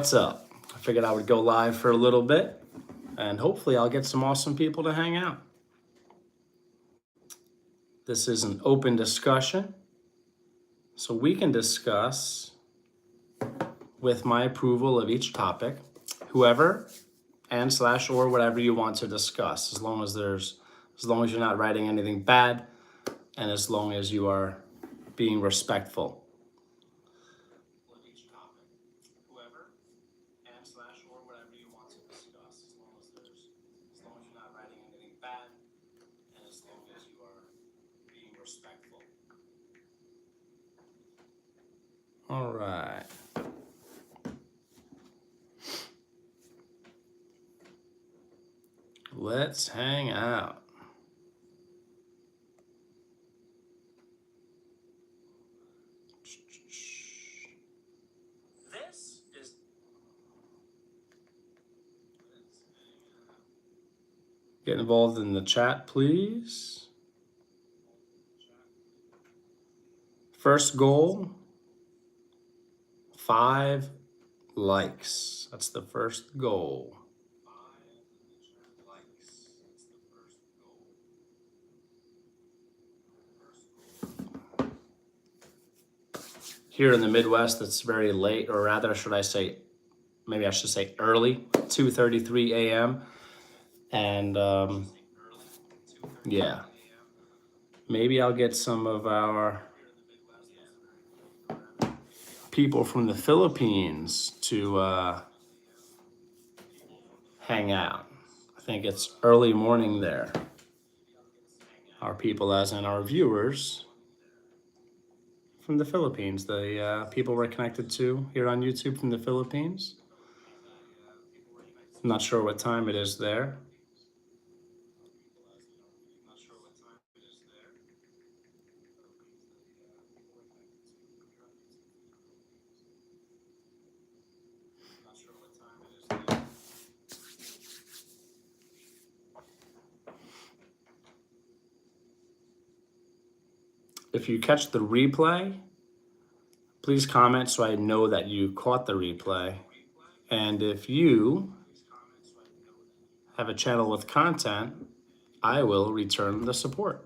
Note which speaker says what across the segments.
Speaker 1: What's up? I figured I would go live for a little bit and hopefully I'll get some awesome people to hang out. This is an open discussion, so we can discuss with my approval of each topic, whoever and slash or whatever you want to discuss, as long as you're not writing anything bad and as long as you are being respectful. All right. Let's hang out. Get involved in the chat, please. First goal, 5 likes. That's the first goal. Here in the Midwest, it's very late, or rather, maybe I should say early, 2:33 a.m. And yeah, maybe I'll get some of our people from the Philippines to hang out. I think it's early morning there. Our people, as in our viewers from the Philippines, the people we're connected to here on YouTube from the Philippines. I'm not sure what time it is there. If you catch the replay, please comment so I know that you caught the replay. And if you have a channel with content, I will return the support.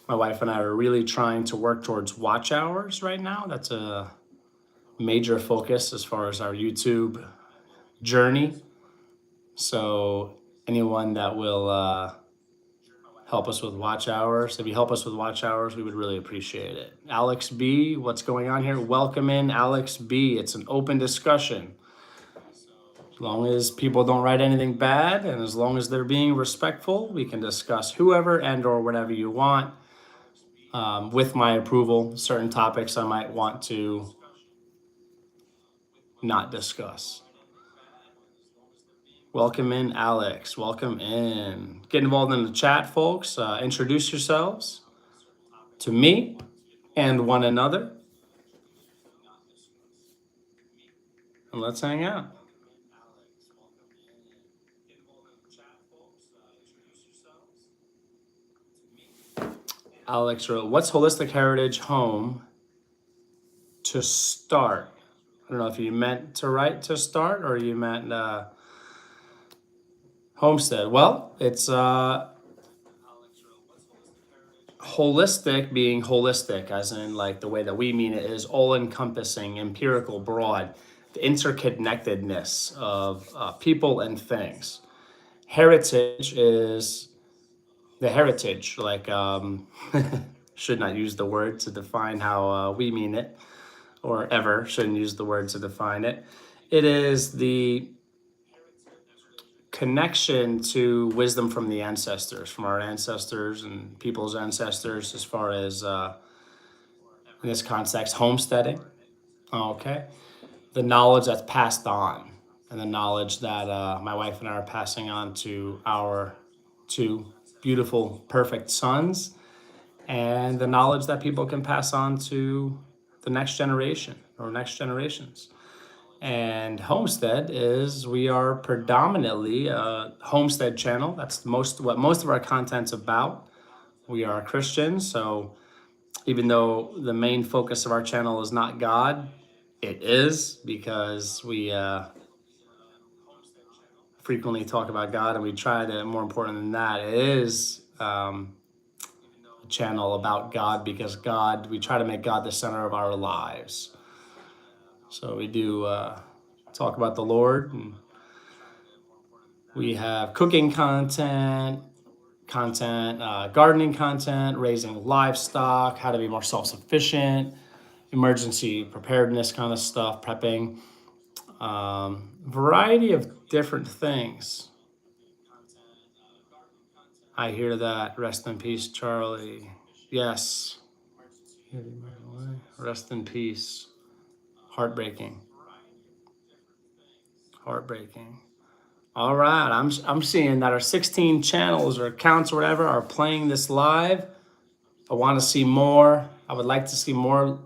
Speaker 1: My wife and I are really trying to work towards watch hours right now. That's a major focus as far as our YouTube journey. So anyone that will help us with watch hours, if you help us with watch hours, we would really appreciate it. Alex B, what's going on here? Welcome in, Alex B. It's an open discussion. As long as people don't write anything bad and as long as they're being respectful, we can discuss whoever and or whatever you want. With my approval, certain topics I might want to not discuss. Welcome in, Alex. Welcome in. Get involved in the chat, folks. Introduce yourselves to me and one another. And let's hang out. Alex, what's Holistic Heritage Home to start? I don't know if you meant to write to start or you meant homestead. Well, it's holistic, being holistic, as in like the way that we mean it is all-encompassing, empirical, broad, the interconnectedness of people and things. Heritage is the heritage, like should not use the word to define how we mean it, or ever shouldn't use the word to define it. It is the connection to wisdom from the ancestors, from our ancestors and people's ancestors, as far as in this context, homesteading. Okay, the knowledge that's passed on, and the knowledge that my wife and I are passing on to our 2 beautiful, perfect sons, and the knowledge that people can pass on to the next generation or next generations. And homestead is, we are predominantly a homestead channel. That's what most of our content's about. We are Christians, so even though the main focus of our channel is not God, it is, because we frequently talk about God, and we try to, more important than that, it is a channel about God, because God, we try to make God the center of our lives. So we do talk about the Lord, and we have cooking content, gardening content, raising livestock, how to be more self-sufficient, emergency preparedness kind of stuff, prepping, variety of different things. I hear that. Rest in peace, Charlie. Yes. Rest in peace. Heartbreaking. Heartbreaking. All right. I'm seeing that our 16 channels or accounts or whatever are playing this live. I want to see more. I would like to see more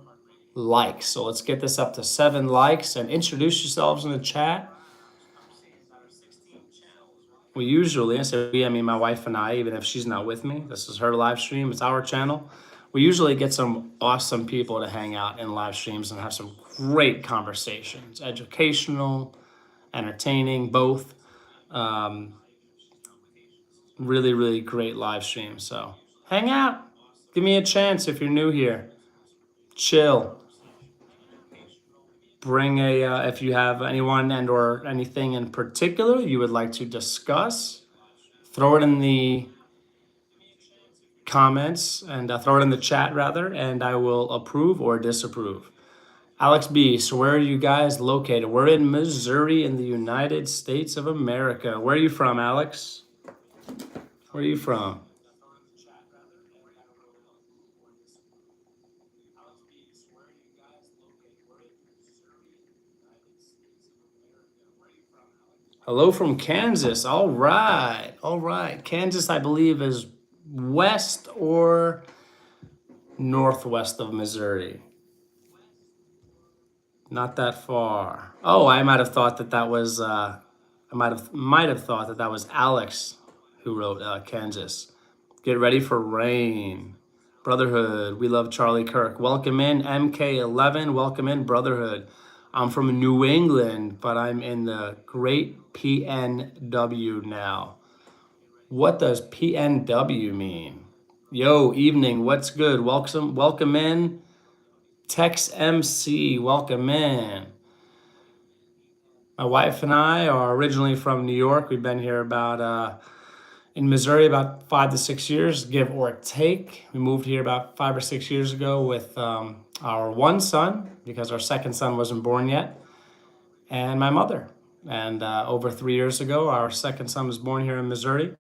Speaker 1: likes. So let's get this up to 7 likes, and introduce yourselves in the chat. We usually, I say we, I mean my wife and I, even if she's not with me, this is her live stream, it's our channel. We usually get some awesome people to hang out in live streams and have some great conversations, educational, entertaining, both. Really, really great live streams. So hang out. Give me a chance if you're new here. Chill. Bring a, if you have anyone and or anything in particular you would like to discuss, throw it in the comments, and throw it in the chat rather, and I will approve or disapprove. Alex B, so where are you guys located? We're in Missouri in the United States of America. Where are you from, Alex? Where are you from? Hello from Kansas. All right. All right. Kansas, I believe, is west or northwest of Missouri. Not that far. Oh, I might have thought that was I might have thought that was Alex who wrote Kansas. Get ready for rain. Brotherhood. We love Charlie Kirk. Welcome in MK11. Welcome in Brotherhood. I'm from New England, but I'm in the great PNW now. What does PNW mean? Yo, evening. What's good? Welcome in. Tex MC, welcome in. My wife and I are originally from New York. We've been here in Missouri about 5 to 6 years, give or take. We moved here about 5 or 6 years ago with our one son, because our second son wasn't born yet, and my mother. And over 3 years ago, our second son was born here in Missouri.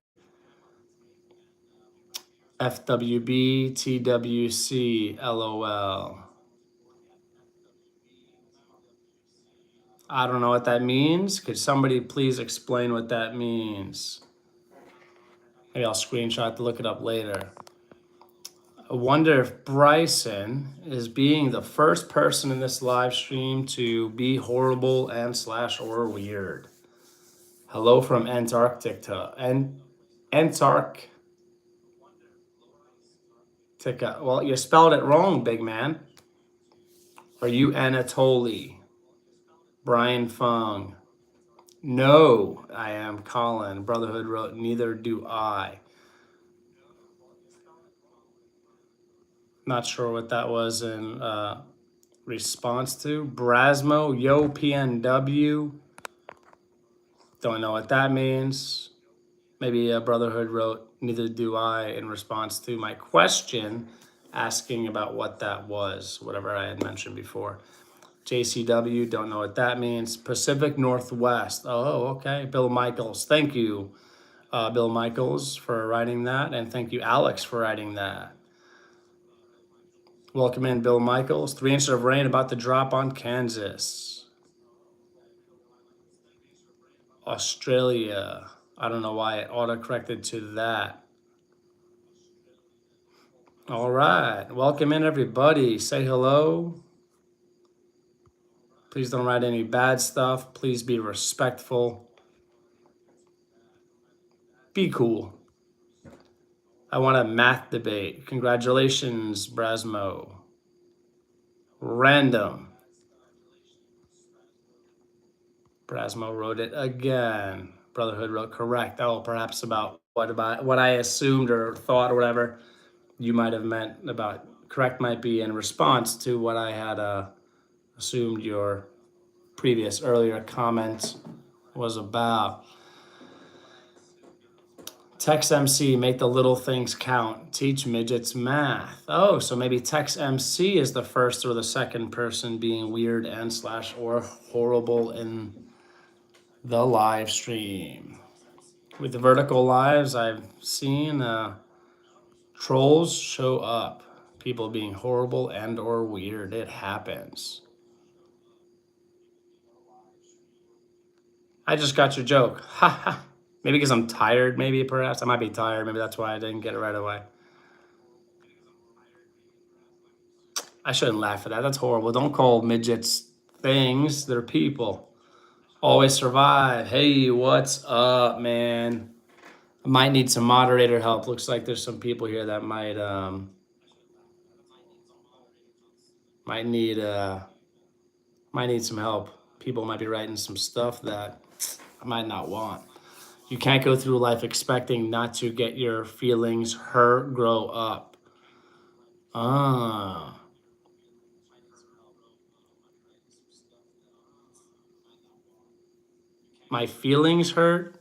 Speaker 1: FWB, TWC, LOL. I don't know what that means. Could somebody please explain what that means? Maybe I'll screenshot to look it up later. I wonder if Bryson is being the first person in this live stream to be horrible and / or weird. Hello from Antarctica. And Antarctica. Well, you spelled it wrong, big man. Are you Anatoly? Brian Fung. No, I am Colin. Brotherhood wrote, neither do I. Not sure what that was in response to. Brasmo, yo, PNW. Don't know what that means. Maybe Brotherhood wrote, neither do I, in response to my question, asking about what that was, whatever I had mentioned before. JCW, don't know what that means. Pacific Northwest. Oh, okay. Bill Michaels. Thank you, Bill Michaels, for writing that. And thank you, Alex, for writing that. Welcome in, Bill Michaels. 3 inches of rain about to drop on Kansas. Australia. I don't know why it auto-corrected to that. All right. Welcome in, everybody. Say hello. Please don't write any bad stuff. Please be respectful. Be cool. I want a math debate. Congratulations, Brasmo. Random. Brasmo wrote it again. Brotherhood wrote correct. Oh, perhaps about what I assumed or thought or whatever you might have meant about correct might be in response to what I had assumed your previous earlier comment was about. Text MC, make the little things count. Teach midgets math. Oh, so maybe Text MC is the first or the second person being weird and slash or horrible in the live stream. With the vertical lives, I've seen trolls show up. People being horrible and or weird. It happens. I just got your joke. Ha ha. Maybe because I'm tired, maybe perhaps. I might be tired. Maybe that's why I didn't get it right away. I shouldn't laugh at that. That's horrible. Don't call midgets things. They're people. Always survive. Hey, what's up, man? I might need some moderator help. Looks like there's some people here that might need some help. People might be writing some stuff that I might not want. You can't go through life expecting not to get your feelings hurt. Grow up. Ah. My feelings hurt.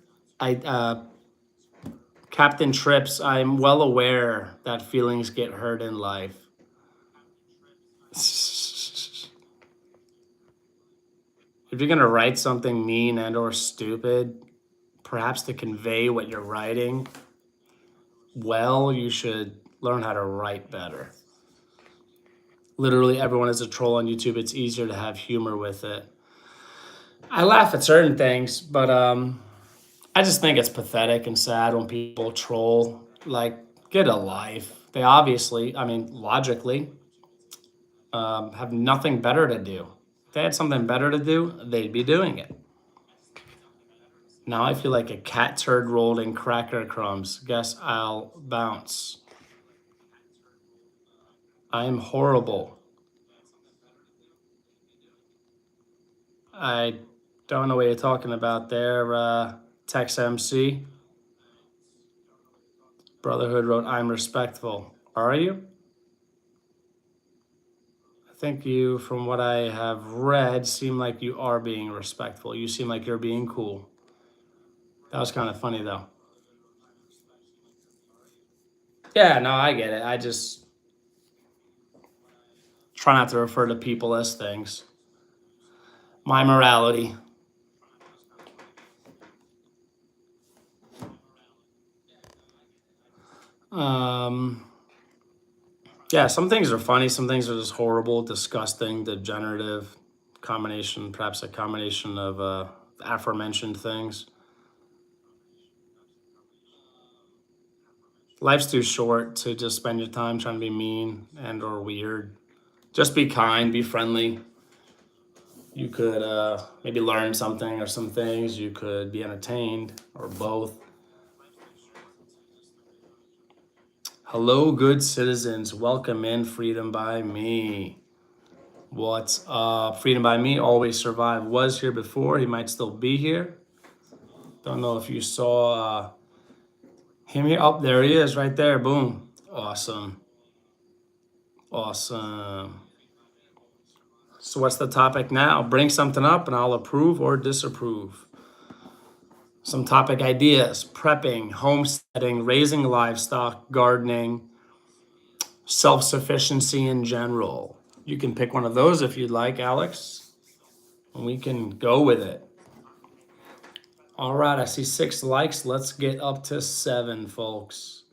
Speaker 1: Captain Trips, I'm well aware that feelings get hurt in life. If you're gonna write something mean and or stupid, perhaps to convey what you're writing, well, you should learn how to write better. Literally everyone is a troll on YouTube. It's easier to have humor with it. I laugh at certain things, but I just think it's pathetic and sad when people troll. Like, get a life. They obviously, I mean, logically, have nothing better to do. If they had something better to do, they'd be doing it. Now I feel like a cat turd rolled in cracker crumbs. Guess I'll bounce. I'm horrible. I don't know what you're talking about there, Tex MC. Brotherhood wrote, I'm respectful. Are you? I think you, from what I have read, seem like you are being respectful. You seem like you're being cool. That was kind of funny, though. Yeah, no, I get it. I just try not to refer to people as things. My morality. Yeah, some things are funny. Some things are just horrible, disgusting, degenerative. Combination, perhaps a combination of aforementioned things. Life's too short to just spend your time trying to be mean and or weird. Just be kind, be friendly. You could maybe learn something or some things. You could be entertained or both. Hello, good citizens. Welcome in Freedom by Me. What's up? Freedom by Me, Always Survive, was here before. He might still be here. Don't know if you saw him here. Oh, there he is right there. Boom. Awesome. Awesome. So what's the topic now? Bring something up and I'll approve or disapprove. Some topic ideas: prepping, homesteading, raising livestock, gardening, self-sufficiency in general. You can pick one of those if you'd like, Alex, and we can go with it. All right, I see 6 likes. Let's get up to 7, folks.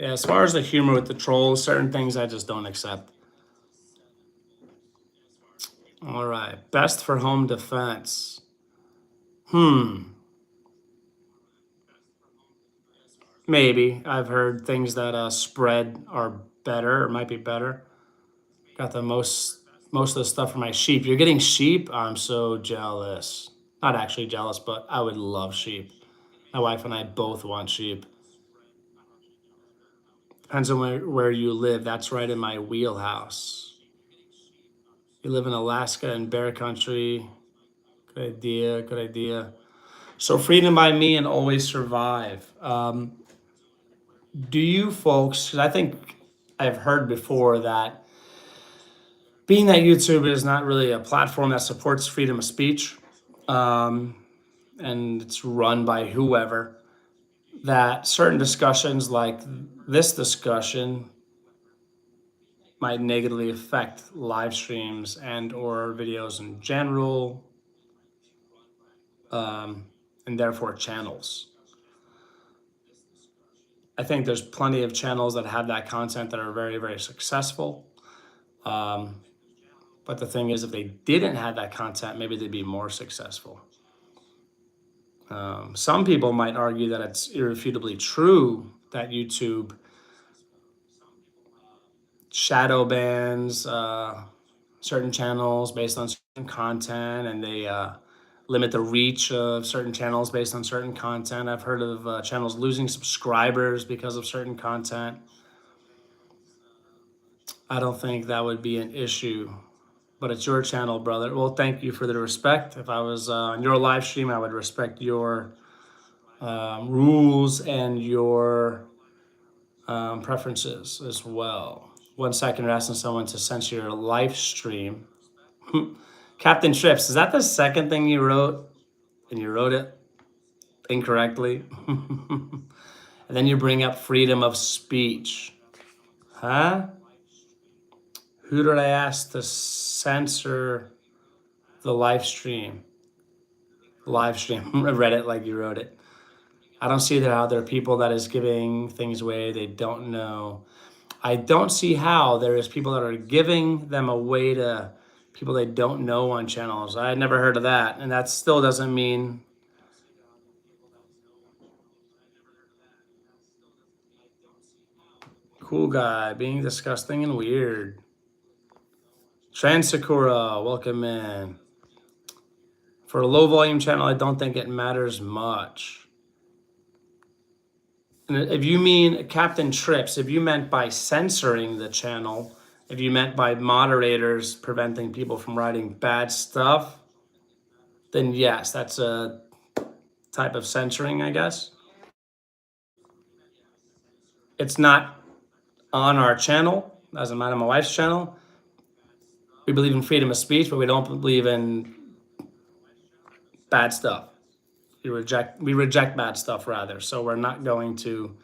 Speaker 1: Yeah, as far as the humor with the trolls, certain things I just don't accept. All right, best for home defense. Maybe. I've heard things that spread are better or might be better. Got the most most of the stuff for my sheep. You're getting sheep? I'm so jealous. Not actually jealous, but I would love sheep. My wife and I both want sheep. Depends on where you live. That's right in my wheelhouse. You live in Alaska and bear country. Good idea. Good idea. So, freedom by me and always survive. Do you folks, because I think I've heard before that being that YouTube is not really a platform that supports freedom of speech, um, and it's run by whoever, that certain discussions like this discussion might negatively affect live streams and or videos in general, and therefore channels. I think there's plenty of channels that have that content that are very, very successful. But the thing is, if they didn't have that content, maybe they'd be more successful. Some people might argue that it's irrefutably true that YouTube shadow bans certain channels based on certain content, and they limit the reach of certain channels based on certain content. I've heard of channels losing subscribers because of certain content. I don't think that would be an issue, but it's your channel, brother. Well, thank you for the respect. If I was on your live stream, I would respect your rules and your preferences as well. 1 second, you're asking someone to censor your live stream. Captain Trips, is that the second thing you wrote? And you wrote it incorrectly? And then you bring up freedom of speech. Huh? Who did I ask to censor the live stream? Live stream. I read it like you wrote it. I don't see how there are people that is giving things away they don't know. I don't see how there is people that are giving them away to people they don't know on channels. I had never heard of that, and that still doesn't mean cool guy being disgusting and weird. Trans Sakura, welcome in. For a low volume channel, I don't think it matters much. And if you mean Captain Trips, if you meant by censoring the channel, if you meant by moderators preventing people from writing bad stuff, then yes, that's a type of censoring, I guess. It's not on our channel, as a matter of my wife's channel. We believe in freedom of speech, but we don't believe in bad stuff. We reject bad stuff rather. So we're not going to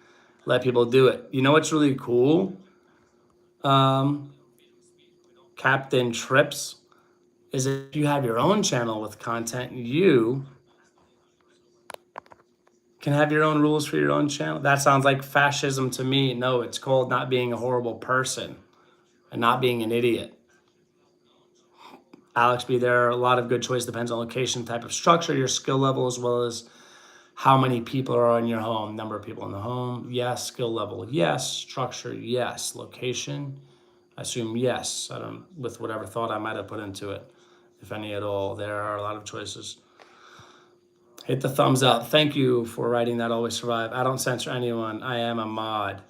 Speaker 1: let people do it. You know what's really cool? Captain Trips, is if you have your own channel with content, you can have your own rules for your own channel. That sounds like fascism to me. No, it's called not being a horrible person and not being an idiot. Alex B, there are a lot of good choices. Depends on location, type of structure, your skill level, as well as how many people are in your home. Number of people in the home, yes. Skill level, yes. Structure, yes. Location, I assume yes. I don't, with whatever thought I might have put into it, if any at all. There are a lot of choices. Hit the thumbs up. Thank you for writing that. Always survive. I don't censor anyone. I am a mod.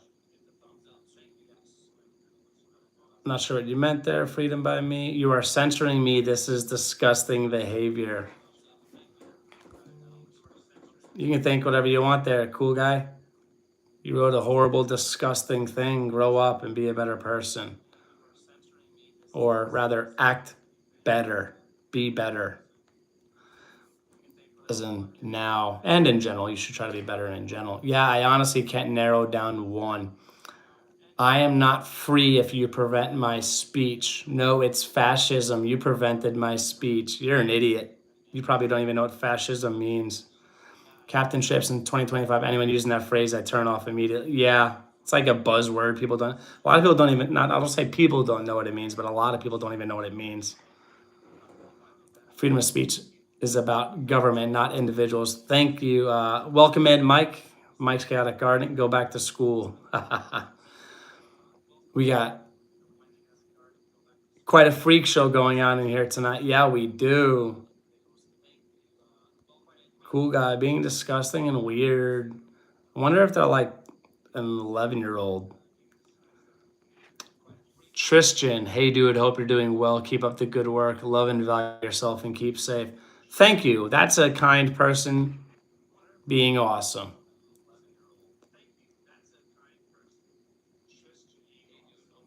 Speaker 1: I'm not sure what you meant there, freedom by me. You are censoring me. This is disgusting behavior. You can think whatever you want there, cool guy. You wrote a horrible, disgusting thing. Grow up and be a better person. Or rather, act better. Be better. As in now and in general, you should try to be better in general. Yeah, I honestly can't narrow down one. I am not free if you prevent my speech. No, it's fascism. You prevented my speech. You're an idiot. You probably don't even know what fascism means. Captain Trips in 2025, anyone using that phrase, I turn off immediately. Yeah, it's like a buzzword. People don't, a lot of people don't even, I don't say people don't know what it means, but a lot of people don't even know what it means. Freedom of speech is about government, not individuals. Thank you. Welcome in, Mike. Mike's Chaotic Gardening. Go back to school. We got Quite a freak show going on in here tonight. Yeah, we do. Cool guy being disgusting and weird. I wonder if they're like an 11-year-old. Tristan, hey dude, hope you're doing well. Keep up the good work. Love and value yourself and keep safe. Thank you. That's a kind person being awesome.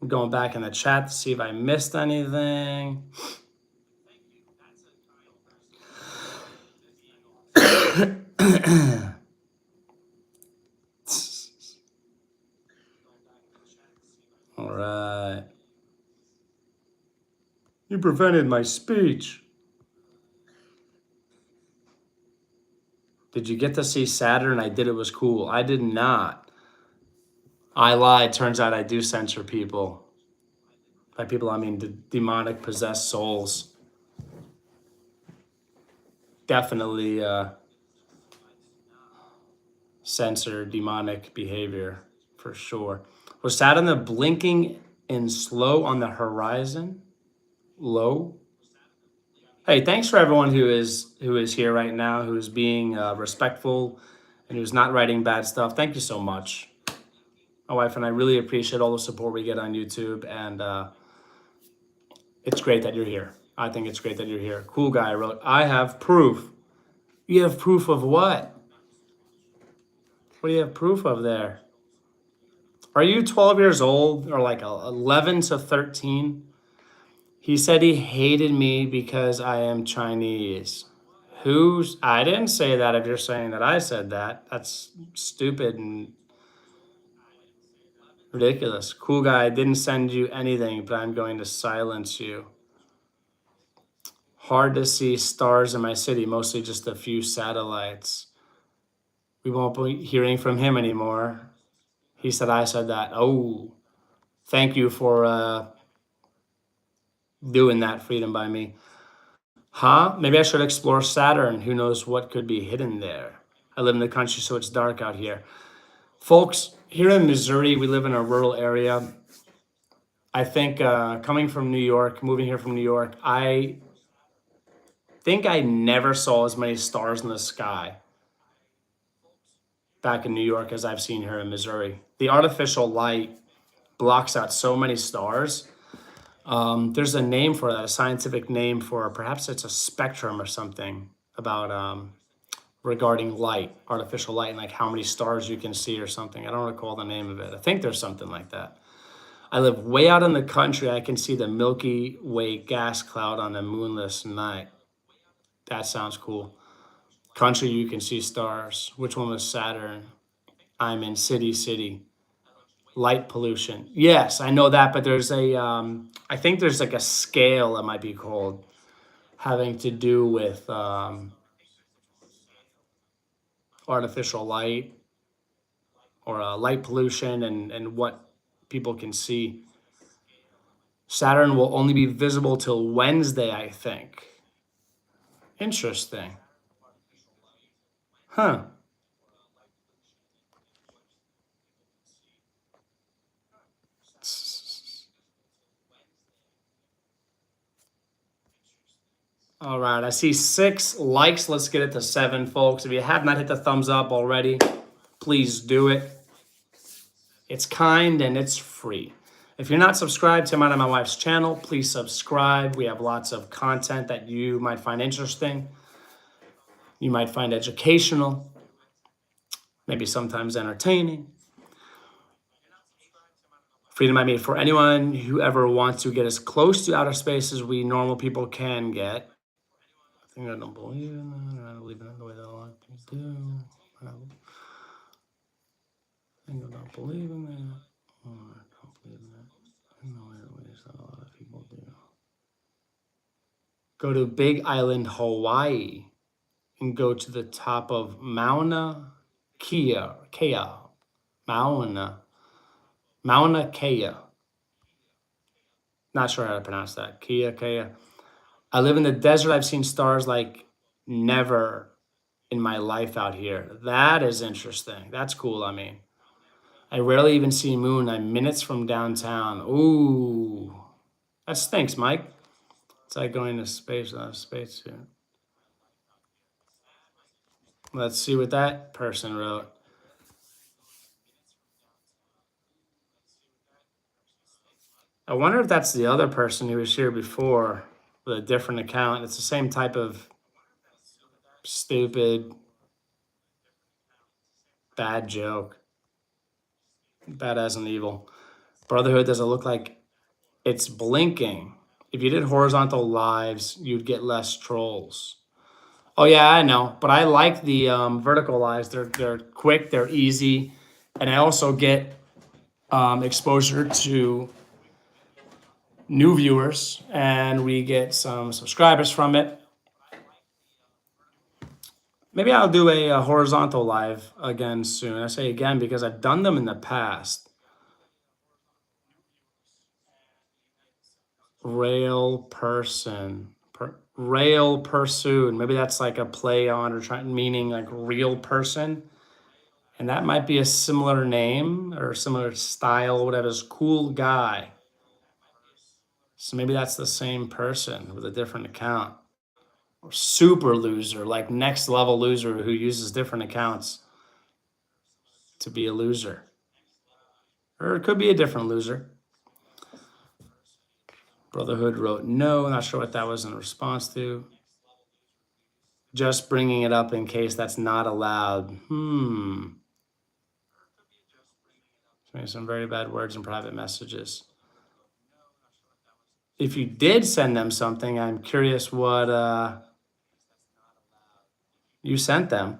Speaker 1: I'm going back in the chat to see if I missed anything. All right. You prevented my speech. Did you get to see Saturn? I did. It was cool. I did not. I lied. Turns out I do censor people. By people, I mean the demonic possessed souls. Definitely censor demonic behavior for sure. Was Saturn the blinking and slow on the horizon? Low? Hey, thanks for everyone who is here right now, who is being respectful and who's not writing bad stuff. Thank you so much. My wife and I really appreciate all the support we get on YouTube, and it's great that you're here. I think it's great that you're here. Cool guy wrote, I have proof. You have proof of what? What do you have proof of there? Are you 12 years old or like 11 to 13? He said he hated me because I am Chinese. I didn't say that. If you're saying that I said that, that's stupid and ridiculous. Cool guy, I didn't send you anything, but I'm going to silence you. Hard to see stars in my city, mostly just a few satellites. We won't be hearing from him anymore. He said I said that. Oh, thank you for doing that, Freedom by me. Huh? Maybe I should explore Saturn. Who knows what could be hidden there? I live in the country, so it's dark out here. Folks, here in Missouri, we live in a rural area. I think coming from New York, moving here from New York, I think I never saw as many stars in the sky back in New York as I've seen here in Missouri. The artificial light blocks out so many stars. There's a name for that, a scientific name for, perhaps it's a spectrum or something about regarding light, artificial light, and like how many stars you can see or something. I don't recall the name of it. I think there's something like that. I live way out in the country. I can see the Milky Way gas cloud on a moonless night. That sounds cool. Country, you can see stars. Which one was Saturn? I'm in city. Light pollution. Yes, I know that, but there's I think there's like a scale that might be called, having to do with artificial light or light pollution and what people can see. Saturn will only be visible till Wednesday, I think. Interesting. Huh. All right, I see 6 likes. Let's get it to 7, folks. If you have not hit the thumbs up already, please do it. It's kind and it's free. If you're not subscribed to mine and my wife's channel, please subscribe. We have lots of content that you might find interesting. You might find educational, maybe sometimes entertaining. Freedom I made for anyone who ever wants to get as close to outer space as we normal people can get. I think I don't believe in that. I don't believe in it the way that a lot of people do. I think I don't believe in that. Oh, I don't believe in that in the ways that a lot of people do. Go to Big Island, Hawaii, and go to the top of Mauna Kea. Mauna Kea. Not sure how to pronounce that. Kea. I live in the desert. I've seen stars like never in my life out here. That is interesting. That's cool. I mean, I rarely even see moon. I'm minutes from downtown. Ooh, That stinks, Mike. It's like going to space without a spacesuit. Let's see what that person wrote. I wonder if that's the other person who was here before with a different account. It's the same type of stupid, bad joke. Bad as an evil. Brotherhood doesn't look like it's blinking. If you did horizontal lives, you'd get less trolls. Oh yeah, I know, but I like the vertical lives. They're quick, they're easy, and I also get exposure to new viewers, and we get some subscribers from it. Maybe I'll do a horizontal live again soon. I say again because I've done them in the past. Rail person. Rail pursued. Maybe that's like a play on or trying meaning like real person. And that might be a similar name or similar style, whatever. Is cool guy. So maybe that's the same person with a different account. Or super loser, like next level loser who uses different accounts to be a loser. Or it could be a different loser. Brotherhood wrote no, not sure what that was in response to. Just bringing it up in case that's not allowed. Some very bad words in private messages. If you did send them something, I'm curious what you sent them.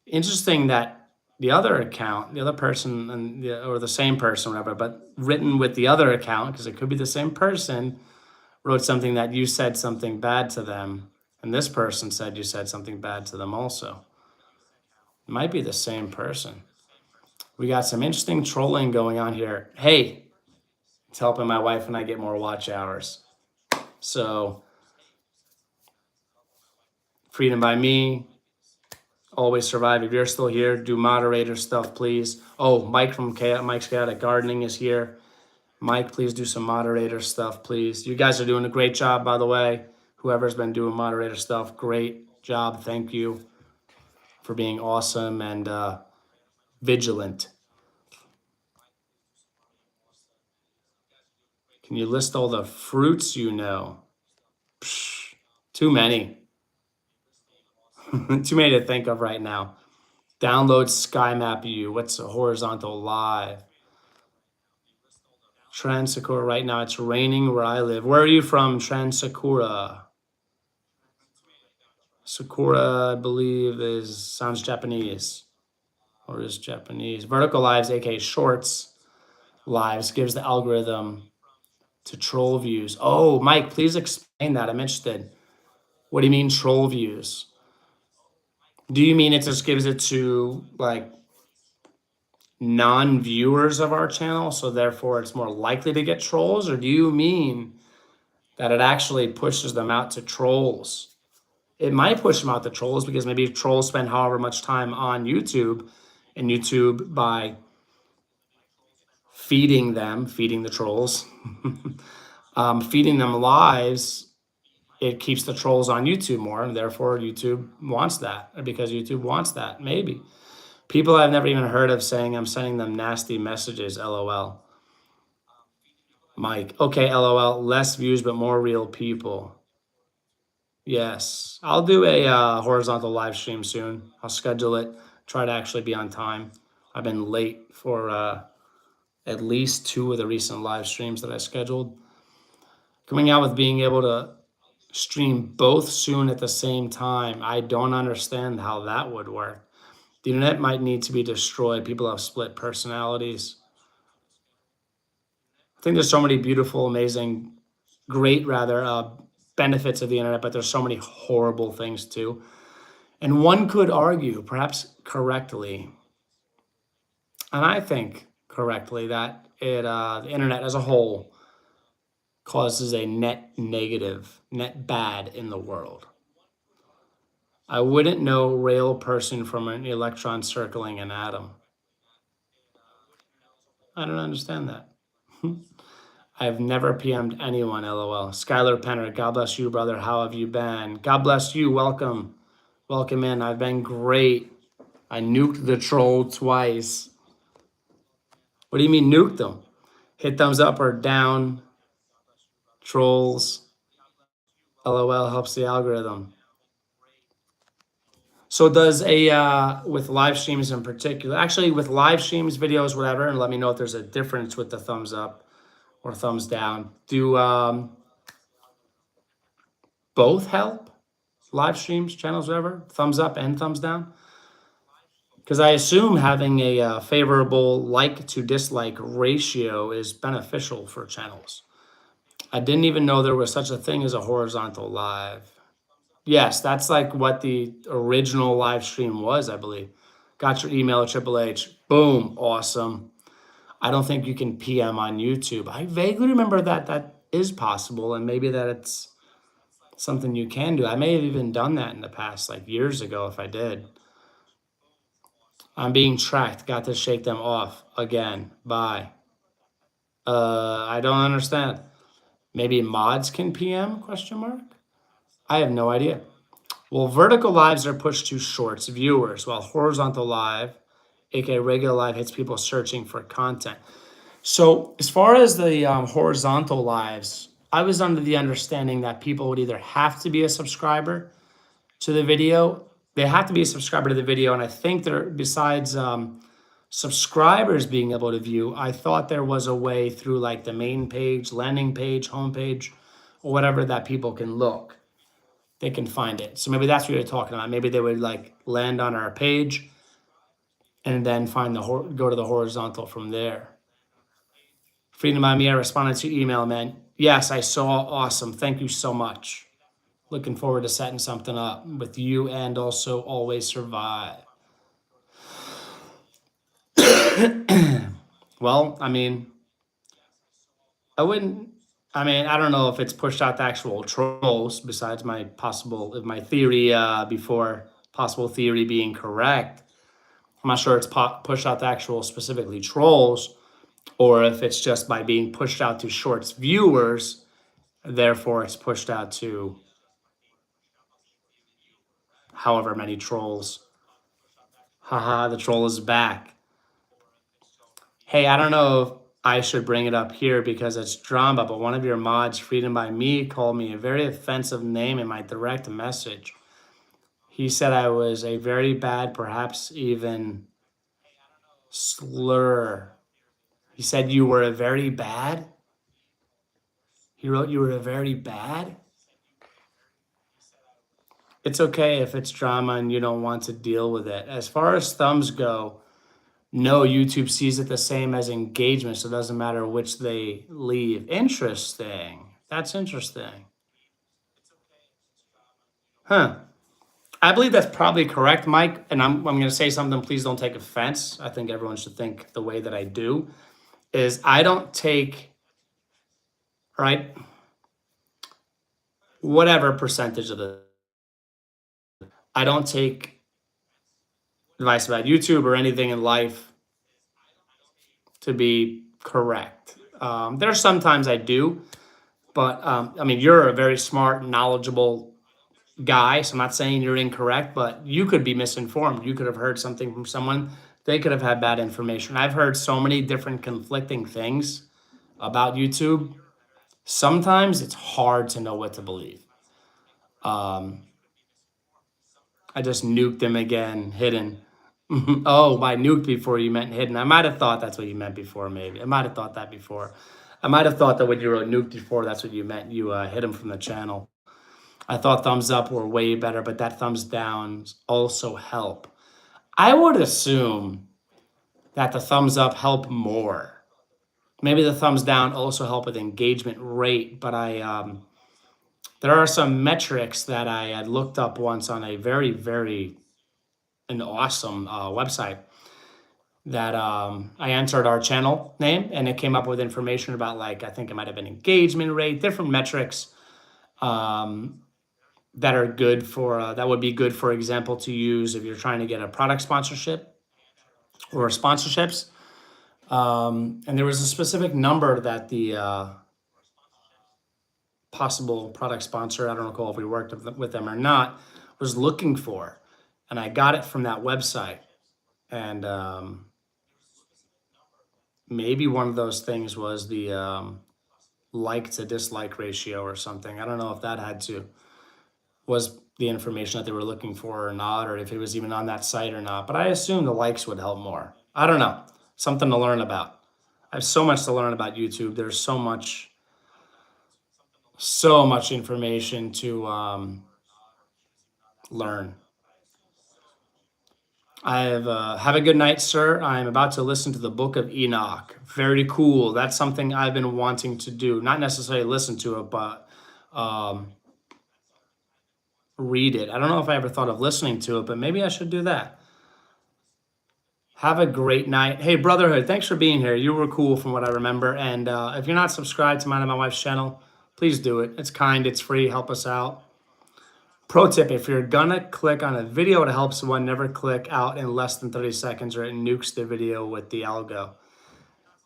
Speaker 1: Interesting that the other account, the other person, or the same person, whatever, but written with the other account, because it could be the same person, wrote something that you said something bad to them, and this person said you said something bad to them also. It might be the same person. We got some interesting trolling going on here. Hey, it's helping my wife and I get more watch hours. So, Freedom by Me, Always Survive. If you're still here, do moderator stuff, please. Oh, Mike from Mike's Chaotic Gardening is here. Mike, please do some moderator stuff, please. You guys are doing a great job, by the way. Whoever's been doing moderator stuff, great job. Thank you for being awesome and vigilant. Can you list all the fruits you know? Psh, too many. Too many to think of right now. Download SkyMap U. What's a horizontal live? Transakura. Right now it's raining where I live. Where are you from, Transakura? Sakura, I believe, sounds Japanese. Or is Japanese. Vertical lives, aka shorts lives, gives the algorithm to troll views. Oh, Mike, please explain that. I'm interested. What do you mean troll views? Do you mean it just gives it to like non-viewers of our channel, so therefore it's more likely to get trolls? Or do you mean that it actually pushes them out to trolls? It might push them out to trolls because maybe trolls spend however much time on YouTube, and YouTube, by feeding the trolls, feeding them lives, it keeps the trolls on YouTube more, and therefore YouTube wants that, because YouTube wants that, maybe. People I've never even heard of saying I'm sending them nasty messages, LOL. Mike, okay, LOL, less views but more real people. Yes, I'll do a horizontal live stream soon. I'll schedule it, try to actually be on time. I've been late for at least 2 of the recent live streams that I scheduled. Coming out with being able to stream both soon at the same time, I don't understand how that would work. The internet might need to be destroyed. People have split personalities. I think there's so many beautiful, amazing, great rather, benefits of the internet, but there's so many horrible things too. And one could argue, perhaps correctly, and I think correctly, that the internet as a whole causes a net negative, net bad in the world. I wouldn't know rail person from an electron circling an atom. I don't understand that. I've never PM'd anyone, LOL. Skylar Penner, God bless you, brother. How have you been? God bless you. Welcome. Welcome in. I've been great. I nuked the troll twice. What do you mean nuked them? Hit thumbs up or down. Trolls. LOL helps the algorithm. So does with live streams in particular, actually with live streams, videos, whatever, and let me know if there's a difference with the thumbs up or thumbs down. Do both help? Live streams, channels, whatever, thumbs up and thumbs down? Because I assume having a favorable like to dislike ratio is beneficial for channels. I didn't even know there was such a thing as a horizontal live. Yes, that's like what the original live stream was, I believe. Got your email, Triple H. Boom, awesome. I don't think you can PM on YouTube. I vaguely remember that that is possible, and maybe that it's something you can do. I may have even done that in the past, like years ago, if I did. I'm being tracked. Got to shake them off again. Bye. I don't understand. Maybe mods can PM? Question mark. I have no idea. Well, vertical lives are pushed to shorts viewers, while horizontal live, aka regular live, hits people searching for content. So as far as the horizontal lives, I was under the understanding that people would either have to be a subscriber to the video, they have to be a subscriber to the video, and I think there, besides subscribers being able to view, I thought there was a way through like the main page, landing page, homepage, or whatever that people can look. They can find it. So maybe that's what you're talking about. Maybe they would like land on our page and then find go to the horizontal from there. Freedom by me, I responded to your email, man. Yes, I saw. Awesome. Thank you so much. Looking forward to setting something up with you and also Always Survive. Well, I mean, I don't know if it's pushed out the actual trolls besides my theory before possible theory being correct. I'm not sure it's pushed out the actual specifically trolls, or if it's just by being pushed out to shorts viewers, therefore it's pushed out to however many trolls. Haha, the troll is back. Hey, I don't know if I should bring it up here because it's drama, but one of your mods, Freedom by Me, called me a very offensive name in my direct message. He said I was a very bad, perhaps even slur. He said you were a very bad. He wrote you were a very bad. It's okay if it's drama and you don't want to deal with it. As far as thumbs go, no, YouTube sees it the same as engagement, so it doesn't matter which they leave. Interesting. That's interesting. Huh. I believe that's probably correct, Mike. And I'm going to say something. Please don't take offense. I think everyone should think the way that I do. Is I don't take, right, whatever percentage of the, I don't take advice about YouTube or anything in life to be correct. There are sometimes I do, but I mean, you're a very smart, knowledgeable guy, so I'm not saying you're incorrect, but you could be misinformed. You could have heard something from someone. They could have had bad information. I've heard so many different conflicting things about YouTube. Sometimes it's hard to know what to believe. I just nuked them again, hidden. Oh, by nuked before you meant hidden. I might have thought that's what you meant before, maybe. I might have thought that before. I might have thought that when you wrote nuked before, that's what you meant. You hid them from the channel. I thought thumbs up were way better, but that thumbs down also help. I would assume that the thumbs up help more. Maybe the thumbs down also help with engagement rate, but there are some metrics that I had looked up once on a very, very an awesome website that I entered our channel name and it came up with information about, like, I think it might have been engagement rate, different metrics that are good for, that would be good, for example, to use if you're trying to get a product sponsorship or sponsorships. And there was a specific number that the possible product sponsor, I don't recall if we worked with them or not, was looking for. And I got it from that website. And maybe one of those things was the like to dislike ratio or something. I don't know if that was the information that they were looking for or not, or if it was even on that site or not. But I assume the likes would help more. I don't know. Something to learn about. I have so much to learn about YouTube. There's so much information to learn. Have a good night, sir. I am about to listen to the Book of Enoch. Very cool. That's something I've been wanting to do. Not necessarily listen to it, but read it. I don't know if I ever thought of listening to it, but maybe I should do that. Have a great night. Hey, Brotherhood, thanks for being here. You were cool from what I remember. And if you're not subscribed to mine and my wife's channel, please do it. It's kind, it's free, help us out. Pro tip, if you're gonna click on a video to help someone, never click out in less than 30 seconds or it nukes the video with the algo.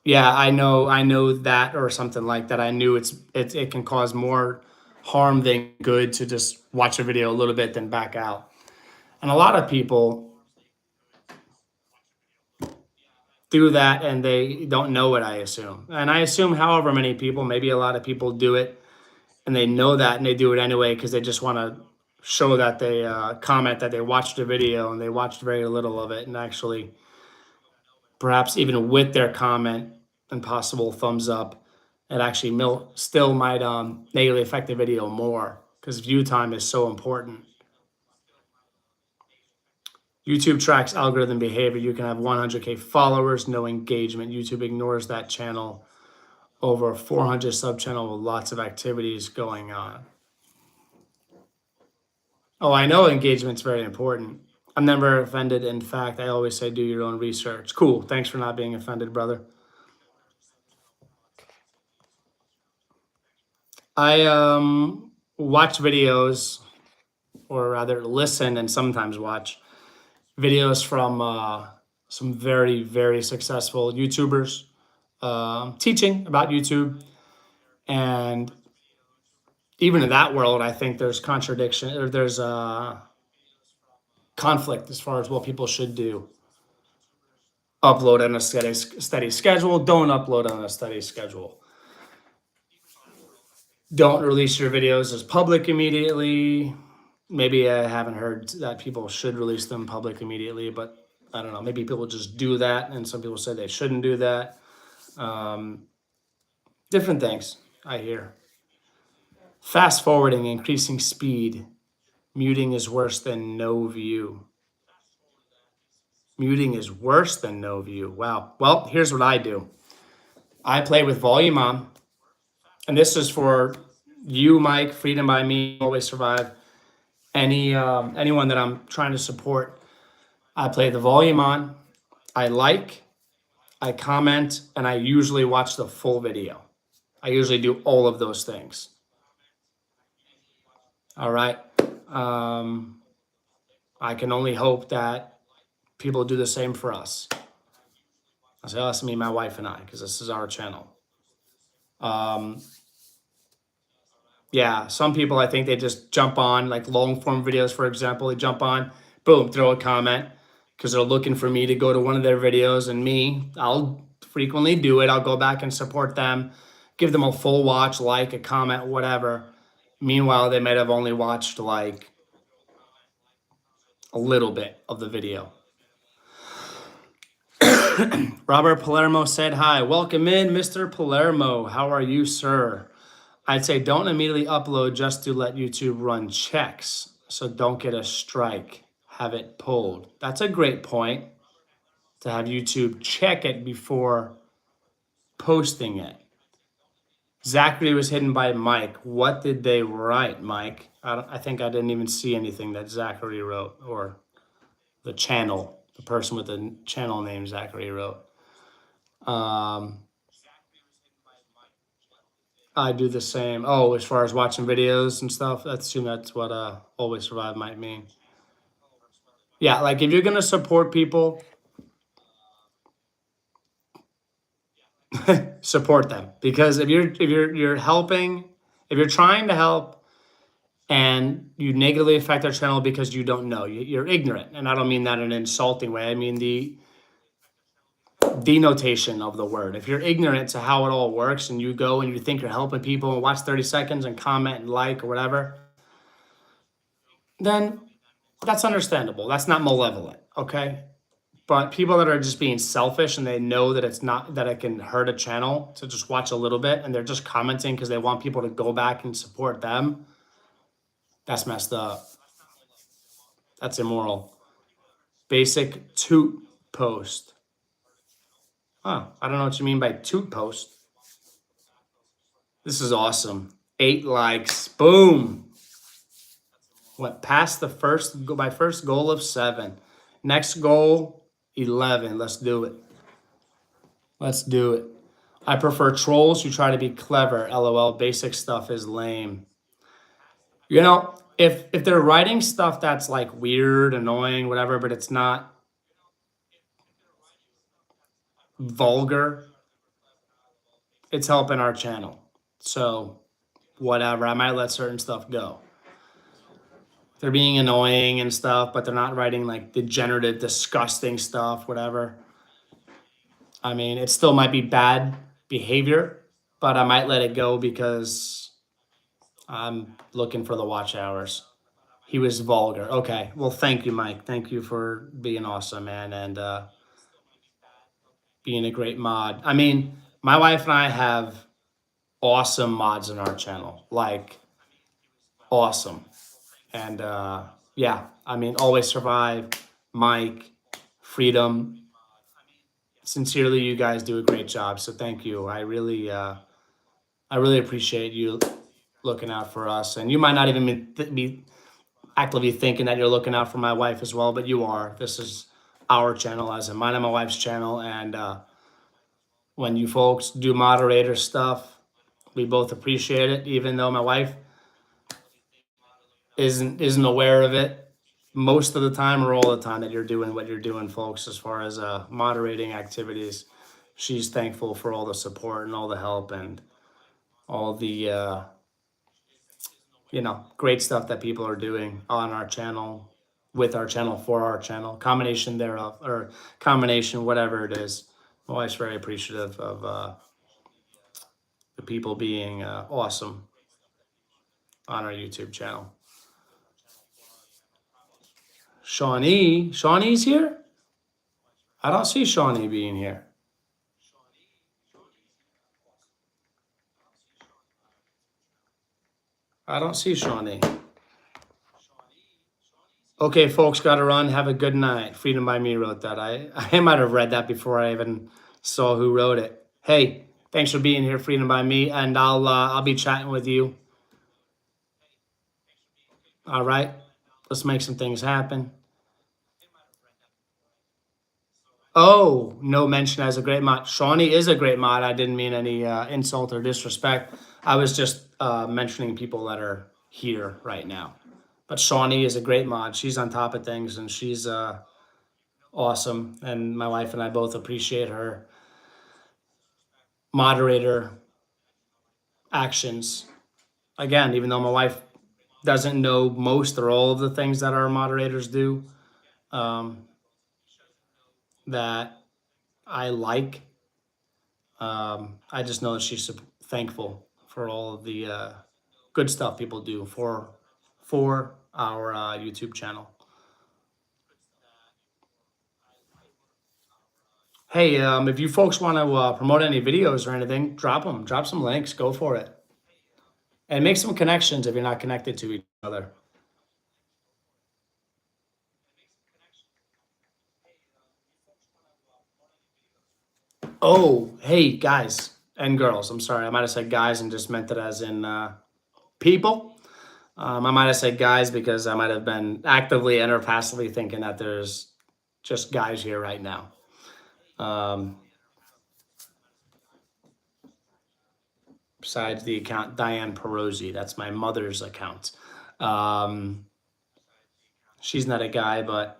Speaker 1: Yeah, I know that, or something like that. I knew it can cause more harm than good to just watch a video a little bit then back out. And a lot of people do that and they don't know it, I assume. And I assume however many people, maybe a lot of people do it and they know that and they do it anyway because they just want to show that they comment that they watched a video and they watched very little of it, and actually perhaps even with their comment and possible thumbs up, it actually still might negatively affect the video more because view time is so important. YouTube tracks algorithm behavior. You can have 100K followers, no engagement. YouTube ignores that channel. Over 400 sub channel with lots of activities going on. Oh, I know engagement's very important. I'm never offended. In fact, I always say do your own research. Cool. Thanks for not being offended, brother. I watch videos, or rather listen and sometimes watch videos from some very, very successful YouTubers teaching about YouTube. And even in that world, I think there's contradiction, or there's conflict as far as what people should do. Upload on a steady schedule. Don't upload on a steady schedule. Don't release your videos as public immediately. Maybe I haven't heard that people should release them public immediately, but I don't know. Maybe people just do that, and some people say they shouldn't do that. Different things I hear. Fast forwarding, increasing speed. Muting is worse than no view. Muting is worse than no view. Wow. Well, here's what I do. I play with volume on. And this is for you, Mike, Freedom by Me, Always Survive. Anyone that I'm trying to support. I play the volume on. I comment, and I usually watch the full video. I usually do all of those things. All right. I can only hope that people do the same for us. I say us, me, my wife, and I, because this is our channel. Yeah, some people, I think they just jump on, like long form videos, for example. They jump on, boom, throw a comment, because they're looking for me to go to one of their videos, and me, I'll frequently do it. I'll go back and support them, give them a full watch, like a comment, whatever. Meanwhile, they might have only watched like a little bit of the video. Robert Palermo said hi. Welcome in, Mr. Palermo. How are you, sir? I'd say don't immediately upload just to let YouTube run checks. So don't get a strike. Have it pulled. That's a great point, to have YouTube check it before posting it. Zachary was hidden by Mike. What did they write, Mike? I think I didn't even see anything that Zachary wrote, or the channel, the person with the channel name Zachary wrote. I do the same. Oh, as far as watching videos and stuff, that's what Always Survive might mean. Yeah, like if you're gonna support people, support them, because if you're helping If you're trying to help and you negatively affect their channel because you don't know, you're ignorant. And I don't mean that in an insulting way. I mean the denotation of the word. If you're ignorant to how it all works and you go and you think you're helping people and watch 30 seconds and comment and like or whatever, then that's understandable. That's not malevolent, okay? But people that are just being selfish and they know that it's not that it can hurt a channel to just watch a little bit and they're just commenting because they want people to go back and support them, that's messed up. That's immoral. Basic toot post. Huh, I don't know what you mean by toot post. This is awesome. 8 likes. Boom. Went past my first goal of 7. Next goal, 11. Let's do it. Let's do it. I prefer trolls who try to be clever. LOL. Basic stuff is lame. You know, if they're writing stuff that's like weird, annoying, whatever, but it's not vulgar, it's helping our channel. So whatever, I might let certain stuff go. They're being annoying and stuff, but they're not writing like degenerative, disgusting stuff, whatever. I mean, it still might be bad behavior, but I might let it go because I'm looking for the watch hours. He was vulgar. Okay. Well, thank you, Mike. Thank you for being awesome, man, and being a great mod. I mean, my wife and I have awesome mods in our channel. Like, awesome. And yeah, I mean, Always Survive, Mike, Freedom. Sincerely, you guys do a great job. So thank you. I really appreciate you looking out for us. And you might not even be actively thinking that you're looking out for my wife as well, but you are. This is our channel, as in mine and my wife's channel. And when you folks do moderator stuff, we both appreciate it, even though my wife isn't aware of it most of the time or all the time that you're doing what you're doing, folks, as far as moderating activities. She's thankful for all the support and all the help and all the great stuff that people are doing on our channel, with our channel, for our channel, combination thereof, or combination, whatever it is. I'm always very appreciative of the people being awesome on our YouTube channel. Shawnee's here? I don't see Shawnee being here. I don't see Shawnee. Okay, folks, gotta run. Have a good night. Freedom by Me wrote that. I might have read that before I even saw who wrote it. Hey, thanks for being here, Freedom by Me, and I'll be chatting with you. All right, let's make some things happen. Oh, no mention as a great mod. Shawnee is a great mod. I didn't mean any insult or disrespect. I was just mentioning people that are here right now. But Shawnee is a great mod. She's on top of things and she's awesome. And my wife and I both appreciate her moderator actions. Again, even though my wife doesn't know most or all of the things that our moderators do, that I like. I just know that she's thankful for all of the good stuff people do for our YouTube channel. Hey, if you folks want to promote any videos or anything, drop some links, go for it. And make some connections if you're not connected to each other. Oh, hey, guys and girls. I'm sorry. I might have said guys and just meant it as in people. I might have said guys because I might have been actively and or passively thinking that there's just guys here right now. Besides the account, Diane Perosi. That's my mother's account. She's not a guy, but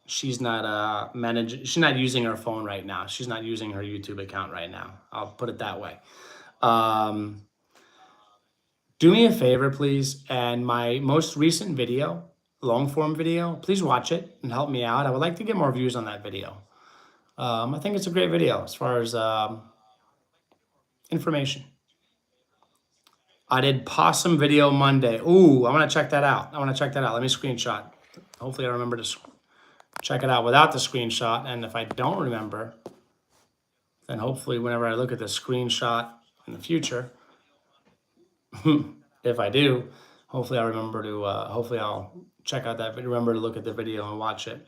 Speaker 1: she's not she's not using her phone right now. She's not using her YouTube account right now. I'll put it that way. Do me a favor, please, and my most recent video, long form video, please watch it and help me out. I would like to get more views on that video. I think it's a great video as far as information. I did possum video Monday. Ooh, I want to check that out. Let me screenshot. Hopefully I remember to check it out without the screenshot. And if I don't remember, then hopefully whenever I look at the screenshot in the future, if I do, hopefully I'll remember to, hopefully I'll check out that video, remember to look at the video and watch it.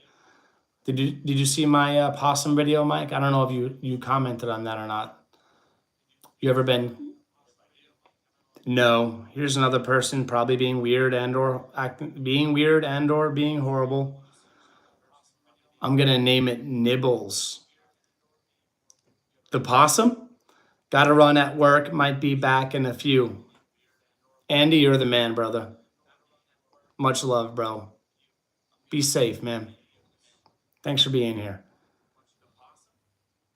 Speaker 1: Did you see my possum video, Mike? I don't know if you commented on that or not. You ever been? No. Here's another person probably being weird and or being horrible. I'm gonna name it Nibbles. The possum? Gotta run at work, might be back in a few. Andy, you're the man, brother. Much love, bro. Be safe, man. Thanks for being here.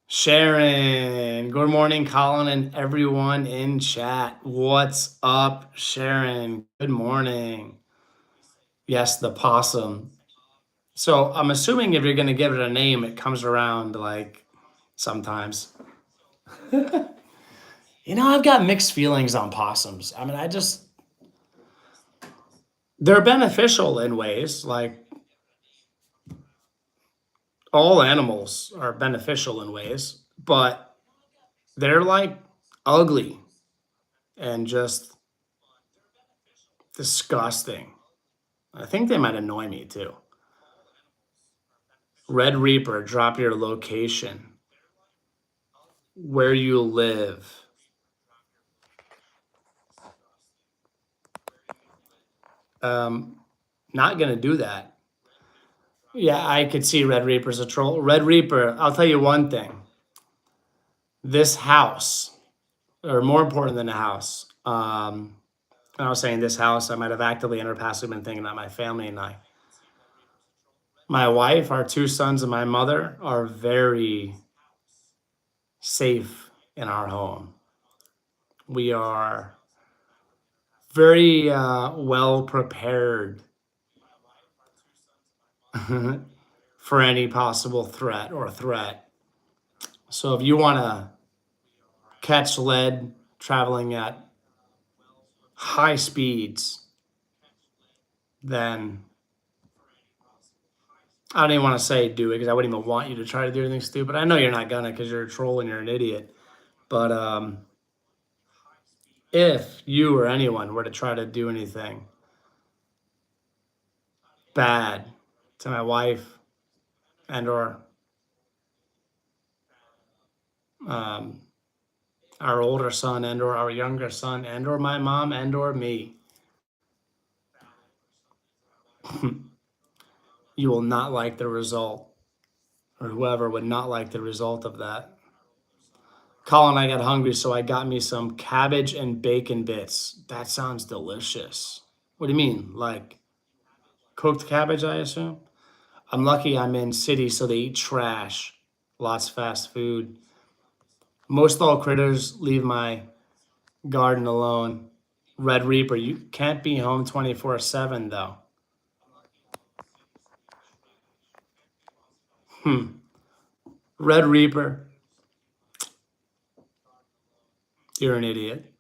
Speaker 1: Sharon, good morning, Colin, and everyone in chat. What's up, Sharon? Good morning. Yes, the possum. So I'm assuming if you're going to give it a name, it comes around like sometimes. I've got mixed feelings on possums. I mean, they're beneficial in ways, like all animals are beneficial in ways, but they're like ugly and just disgusting. I think they might annoy me too. Red Reaper, drop your location, where you live. Not gonna do that. Yeah, I could see Red Reaper's a troll. Red Reaper, I'll tell you one thing. This house, or more important than a house, when I was saying this house, I might have actively and or passively been thinking about my family and I. My wife, our two sons, and my mother are very safe in our home. We are very well prepared for any possible threat. So if you want to catch lead traveling at high speeds, then I don't even want to say do it because I wouldn't even want you to try to do anything stupid. I know you're not gonna because you're a troll and you're an idiot. But if you or anyone were to try to do anything bad to my wife and or our older son and or our younger son and or my mom and or me, you will not like the result, or whoever would not like the result of that. Colin, I got hungry, so I got me some cabbage and bacon bits. That sounds delicious. What do you mean? Like cooked cabbage, I assume? I'm lucky I'm in city, so they eat trash. Lots of fast food. Most all critters leave my garden alone. Red Reaper, you can't be home 24/7 though. Red Reaper, you're an idiot.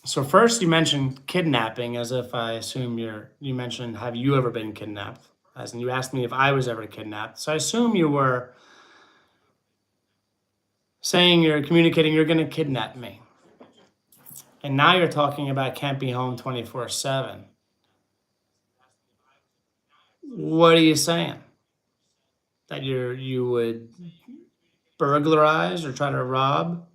Speaker 1: So first you mentioned kidnapping as if I assume you mentioned, have you ever been kidnapped? As in you asked me if I was ever kidnapped. So I assume you were saying you're communicating you're going to kidnap me. And now you're talking about can't be home 24/7. What are you saying? That you would burglarize or try to rob?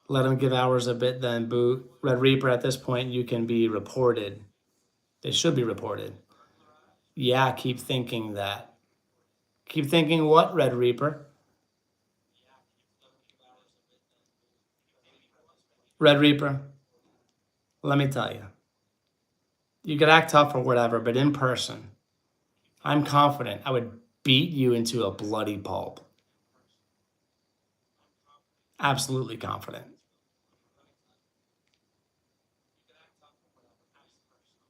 Speaker 1: Let them give hours a bit, then boot. Red Reaper, at this point, you can be reported. They should be reported. Yeah, keep thinking that. Keep thinking what, Red Reaper? Red Reaper, let me tell you. You could act tough or whatever, but in person, I'm confident I would beat you into a bloody pulp. Absolutely confident.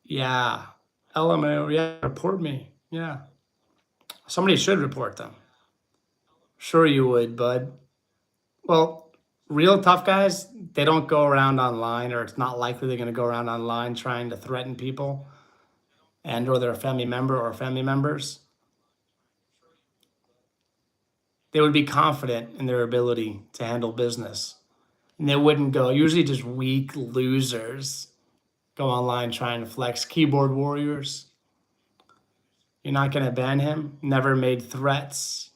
Speaker 1: Yeah. LMAO, yeah, report me. Yeah. Somebody should report them. Sure you would, bud. Well, real tough guys, they don't go around online, or it's not likely they're going to go around online trying to threaten people and or their family member or family members. They would be confident in their ability to handle business. And they wouldn't go, usually just weak losers go online trying to flex. Keyboard warriors. You're not going to ban him. Never made threats.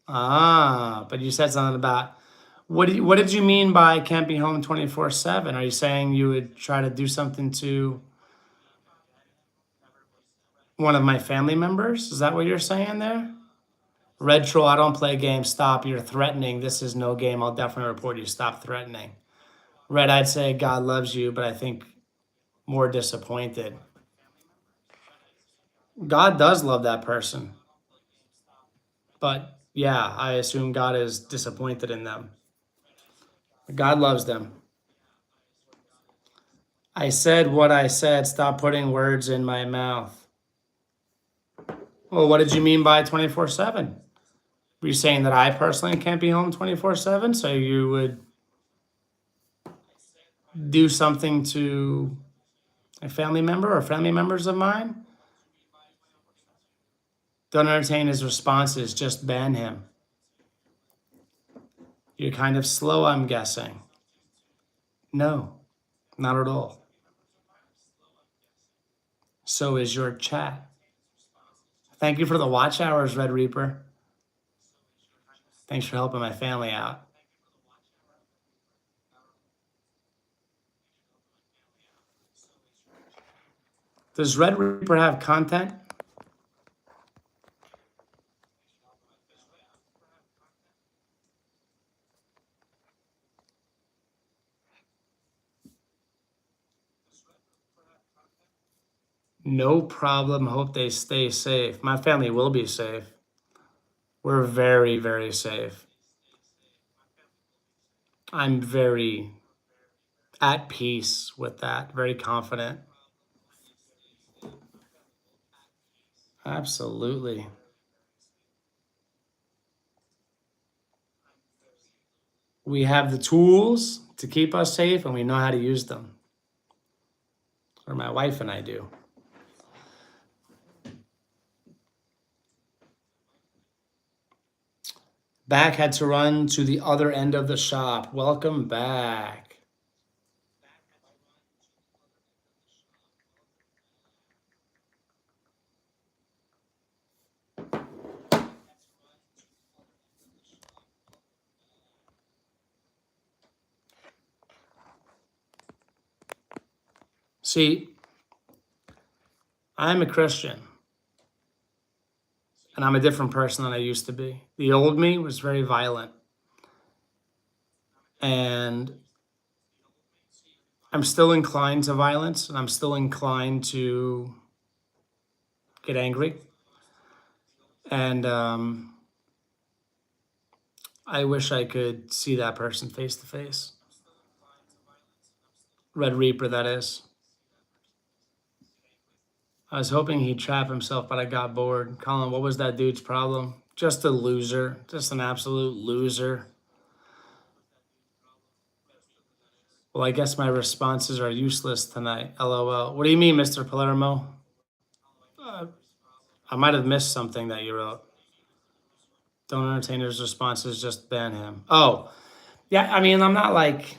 Speaker 1: Ah, but you said something about what did you mean by can't be home 24/7? Are you saying you would try to do something to one of my family members? Is that what you're saying there? Red Troll, I don't play games. Stop. You're threatening. This is no game. I'll definitely report you. Stop threatening. Red, I'd say God loves you, but I think more disappointed. God does love that person. But yeah, I assume God is disappointed in them. God loves them. I said what I said. Stop putting words in my mouth. Well, what did you mean by 24/7? Were you saying that I personally can't be home 24/7? So you would do something to a family member or family members of mine? Don't entertain his responses, just ban him. You're kind of slow, I'm guessing. No, not at all. So is your chat. Thank you for the watch hours, Red Reaper. Thanks for helping my family out. Does Red Reaper have content? No problem. Hope they stay safe. My family will be safe. We're very, very safe. I'm very at peace with that, very confident. Absolutely. We have the tools to keep us safe and we know how to use them. Or my wife and I do. Back had to run to the other end of the shop. Welcome back. See, I'm a Christian. And I'm a different person than I used to be. The old me was very violent. And I'm still inclined to violence, and I'm still inclined to get angry. And I wish I could see that person face to face. Red Reaper, that is. I was hoping he'd trap himself, but I got bored. Colin, what was that dude's problem? Just a loser. Just an absolute loser. Well, I guess my responses are useless tonight. LOL. What do you mean, Mr. Palermo? I might have missed something that you wrote. Don't entertain his responses, just ban him. Oh, yeah, I mean, I'm not like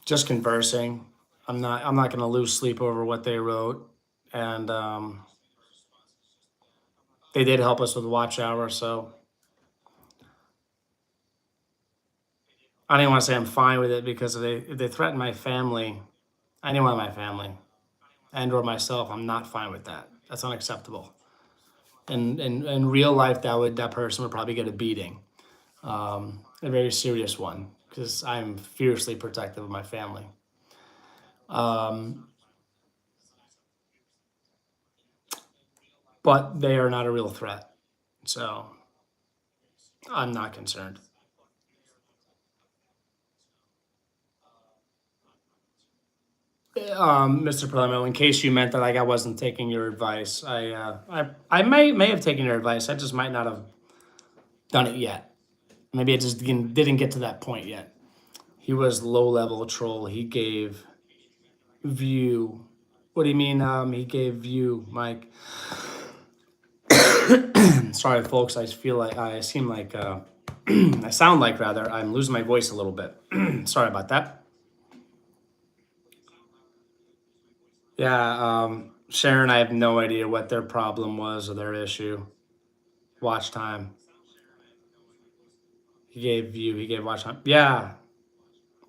Speaker 1: just conversing. I'm not gonna lose sleep over what they wrote. And they did help us with watch hour, so I don't even want to say I'm fine with it, because if they threaten my family, anyone in my family, and or myself, I'm not fine with that. That's unacceptable. And in real life, that person would probably get a beating, a very serious one, because I'm fiercely protective of my family. Um, but they are not a real threat. So I'm not concerned. Mr. Palermo, in case you meant that like I wasn't taking your advice, I may have taken your advice. I just might not have done it yet. Maybe I just didn't get to that point yet. He was low level troll. He gave view. What do you mean? He gave view, Mike. Sorry, folks. I feel like I seem like I sound like rather I'm losing my voice a little bit. Sorry about that. Yeah, Sharon, I have no idea what their problem was or their issue. Watch time. He gave view. He gave watch time. Yeah,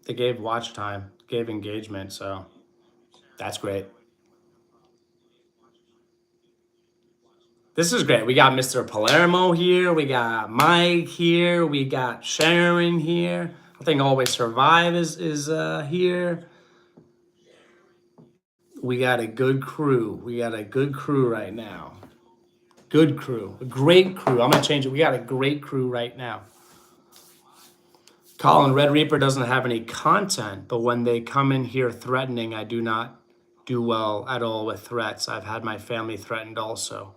Speaker 1: they gave watch time. Gave engagement. So that's great. This is great. We got Mr. Palermo here. We got Mike here. We got Sharon here. I think Always Survive is here. We got a good crew. We got a good crew right now. Good crew. A great crew. I'm gonna change it. We got a great crew right now. Colin, Red Reaper doesn't have any content, but when they come in here threatening, I do not do well at all with threats. I've had my family threatened also.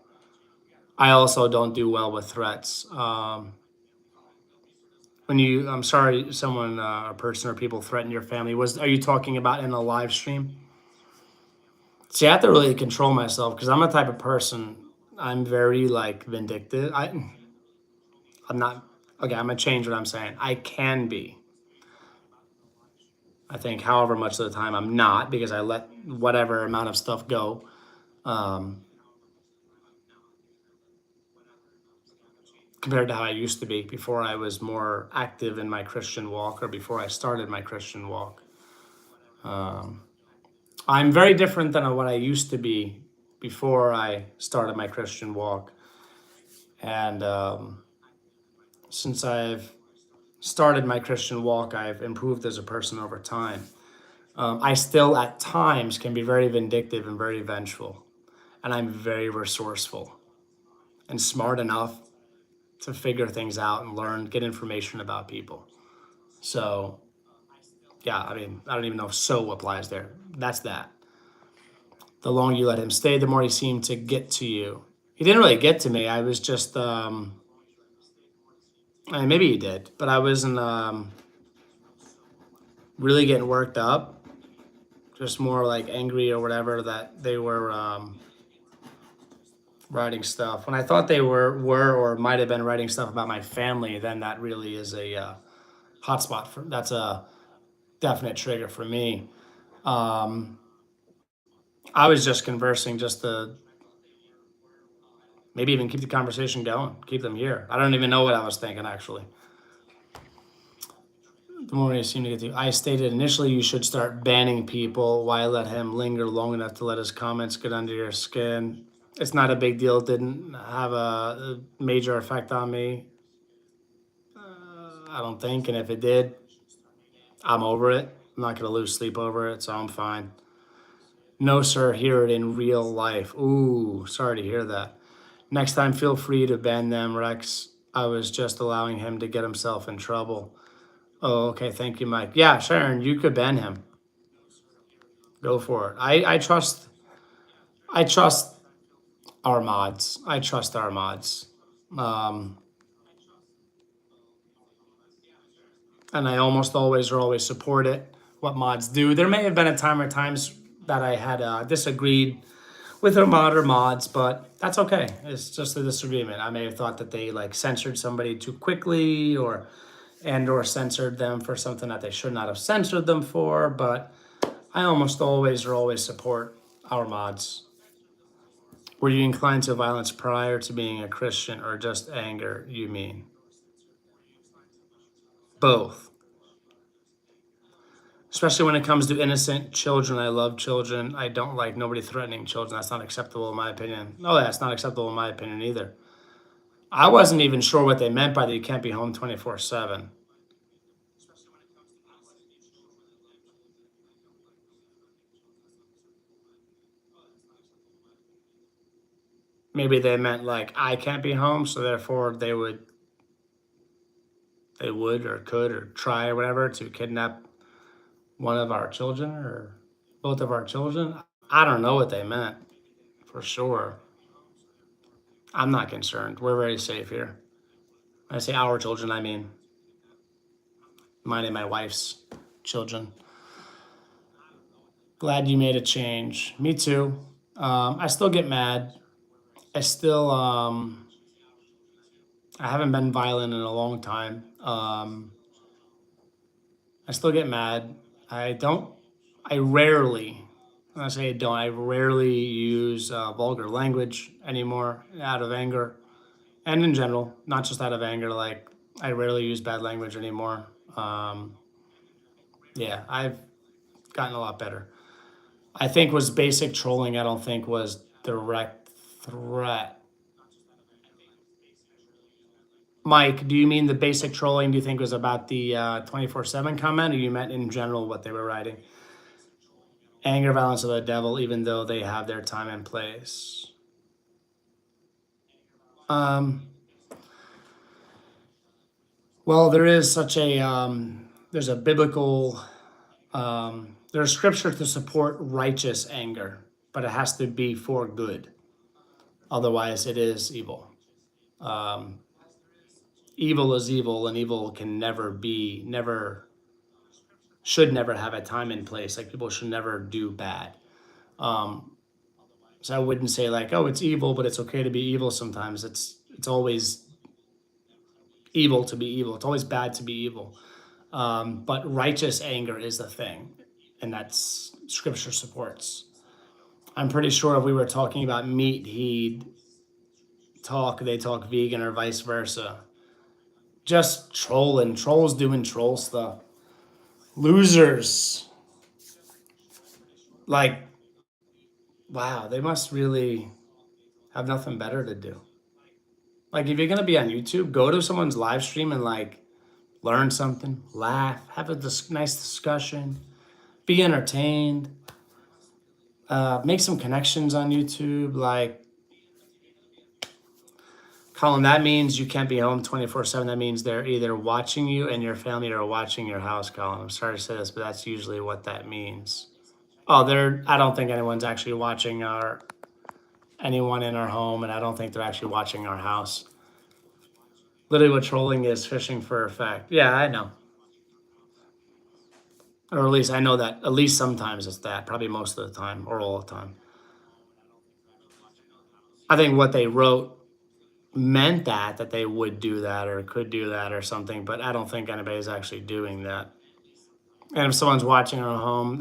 Speaker 1: I also don't do well with threats. I'm sorry, someone, a person or people threaten your family. Are you talking about in a live stream? See, I have to really control myself because I'm a type of person. I'm very like vindictive. I'm not. Okay, I'm gonna change what I'm saying. I can be. I think, however much of the time I'm not because I let whatever amount of stuff go. Um, Compared to how I used to be before I was more active in my Christian walk or before I started my Christian walk. Um, I'm very different than what I used to be before I started my Christian walk. And since I've started my Christian walk, I've improved as a person over time. I still, at times, can be very vindictive and very vengeful. And I'm very resourceful and smart enough to figure things out and learn, get information about people. So, yeah, I mean, I don't even know if so applies there. That's that. The longer you let him stay, the more he seemed to get to you. He didn't really get to me. I was just, I mean, maybe he did, but I wasn't really getting worked up. Just more like angry or whatever that they were writing stuff. When I thought they were or might have been writing stuff about my family, then that really is a hotspot for. That's a definite trigger for me. Um, I was just conversing just to maybe even keep the conversation going, keep them here. I don't even know what I was thinking actually. The more you seem to get to, I stated initially you should start banning people. Why let him linger long enough to let his comments get under your skin? It's not a big deal. It didn't have a major effect on me. I don't think. And if it did, I'm over it. I'm not going to lose sleep over it, so I'm fine. No, sir, hear it in real life. Ooh, sorry to hear that. Next time, feel free to ban them, Rex. I was just allowing him to get himself in trouble. Oh, okay. Thank you, Mike. Yeah, Sharon, you could ban him. Go for it. I trust our mods. I trust our mods. Um, and I almost always or always support it. What mods do. There may have been a time or times that I had disagreed with a mod or mods, but that's okay. It's just a disagreement. I may have thought that they like censored somebody too quickly or censored them for something that they should not have censored them for, but I almost always or always support our mods. Were you inclined to violence prior to being a Christian or just anger, you mean? Both. Especially when it comes to innocent children. I love children. I don't like nobody threatening children. That's not acceptable in my opinion. No, that's not acceptable in my opinion either. I wasn't even sure what they meant by that you can't be home 24/7. Maybe they meant like I can't be home, so therefore they would or could or try or whatever to kidnap one of our children or both of our children. I don't know what they meant for sure. I'm not concerned. We're very safe here. When I say our children, I mean mine and my wife's children. Glad you made a change. Me too. I still get mad. I still I haven't been violent in a long time. I still get mad. I don't. I rarely. When I say I don't, I rarely use vulgar language anymore out of anger, and in general, not just out of anger. Like I rarely use bad language anymore. Um, yeah, I've gotten a lot better. I think was basic trolling. I don't think was direct threat. Mike, do you mean the basic trolling? Do you think was about the 24/7 comment, or you meant in general what they were writing? Anger, violence of the devil, even though they have their time and place. Um, well, there is such a there's a biblical there's scripture to support righteous anger, but it has to be for good. Otherwise, it is evil. Um, Evil is evil, and evil can never should never have a time and place. Like people should never do bad. Um, so I wouldn't say like, oh, it's evil, but it's okay to be evil sometimes. It's always evil to be evil. It's always bad to be evil. But righteous anger is the thing, and that's scripture supports. I'm pretty sure if we were talking about meat, they talk vegan or vice versa. Just trolling, trolls doing troll stuff. Losers. Like, wow, they must really have nothing better to do. Like, if you're gonna be on YouTube, go to someone's live stream and like learn something, laugh, have a nice discussion, be entertained, make some connections on YouTube. Like, Colin, that means you can't be home 24/7. That means they're either watching you and your family or watching your house, Colin. I'm sorry to say this, but that's usually what that means. Oh, I don't think anyone's actually watching anyone in our home, and I don't think they're actually watching our house. Literally, what trolling is fishing for effect. Yeah, I know. Or at least I know that at least sometimes it's that, probably most of the time or all the time. I think what they wrote meant that they would do that or could do that or something, but I don't think anybody's actually doing that. And if someone's watching our home,